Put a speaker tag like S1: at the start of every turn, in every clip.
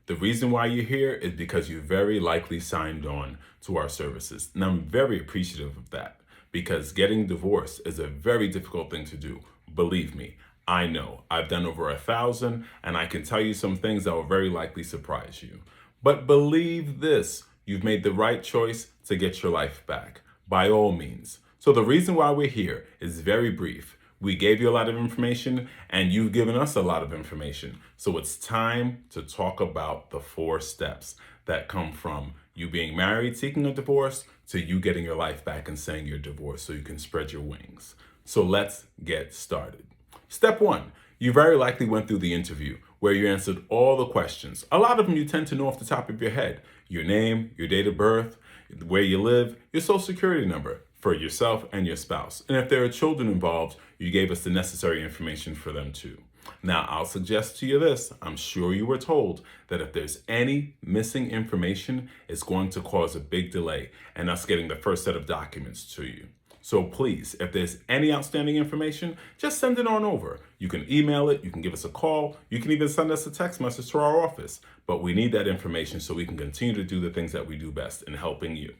S1: The reason why you're here is because you very likely signed on to our services. And I'm very appreciative of that because getting divorced is a very difficult thing to do. Believe me, I know. I've done over 1,000 and I can tell you some things that will very likely surprise you. But believe this, you've made the right choice to get your life back, by all means. So the reason why we're here is very brief. We gave you a lot of information and you've given us a lot of information. So it's time to talk about the 4 steps that come from you being married, seeking a divorce, to you getting your life back and saying you're divorced so you can spread your wings. So let's get started. Step 1, you very likely went through the interview where you answered all the questions. A lot of them you tend to know off the top of your head. Your name, your date of birth, where you live, your social security number for yourself and your spouse. And if there are children involved, you gave us the necessary information for them too. Now, I'll suggest to you this. I'm sure you were told that if there's any missing information, it's going to cause a big delay in us getting the first set of documents to you. So please, if there's any outstanding information, just send it on over. You can email it, you can give us a call, you can even send us a text message to our office. But we need that information so we can continue to do the things that we do best in helping you.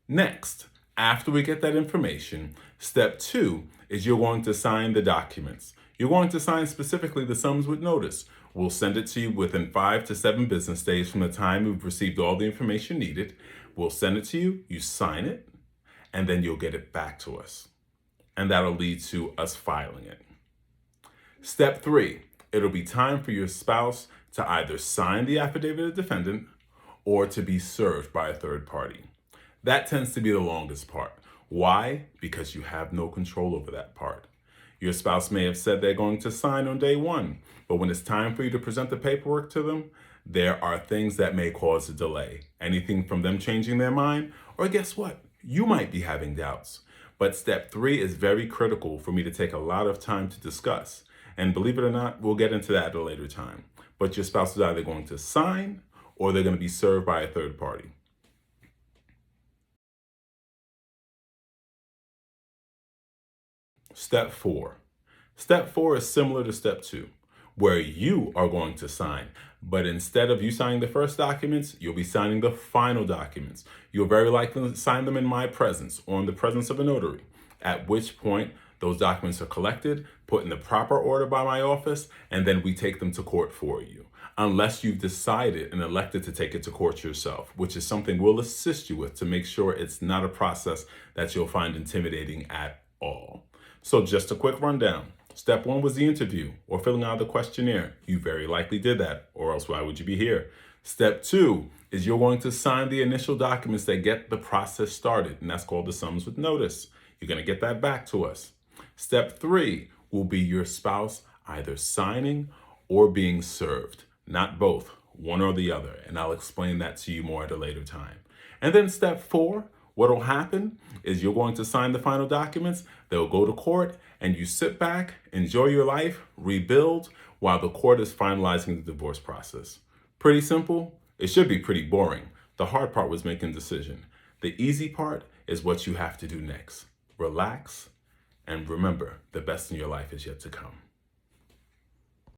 S1: Next, after we get that information, step 2 is you're going to sign the documents. You're going to sign specifically the sums with notice. We'll send it to you within 5 to 7 business days from the time we've received all the information needed. We'll send it to you, you sign it, and then you'll get it back to us. And that'll lead to us filing it. Step 3, it'll be time for your spouse to either sign the affidavit of defendant or to be served by a third party. That tends to be the longest part. Why? Because you have no control over that part. Your spouse may have said they're going to sign on day 1, but when it's time for you to present the paperwork to them, there are things that may cause a delay. Anything from them changing their mind, or guess what? You might be having doubts. But step 3 is very critical for me to take a lot of time to discuss. And believe it or not, we'll get into that at a later time. But your spouse is either going to sign or they're going to be served by a third party. Step 4. Step 4 is similar to step 2, where you are going to sign. But instead of you signing the first documents, you'll be signing the final documents. You'll very likely sign them in my presence or in the presence of a notary, at which point those documents are collected, put in the proper order by my office, and then we take them to court for you. Unless you've decided and elected to take it to court yourself, which is something we'll assist you with to make sure it's not a process that you'll find intimidating at all. So just a quick rundown. Step 1 was the interview or filling out the questionnaire. You very likely did that, or else why would you be here? Step 2 is you're going to sign the initial documents that get the process started, and that's called the sums with notice. You're going to get that back to us. Step 3 will be your spouse either signing or being served, not both, one or the other, and I'll explain that to you more at a later time. And then step 4, what will happen is you're going to sign the final documents, they'll go to court, and you sit back, enjoy your life, rebuild, while the court is finalizing the divorce process. Pretty simple. It should be pretty boring. The hard part was making a decision. The easy part is what you have to do next. Relax, and remember, the best in your life is yet to come.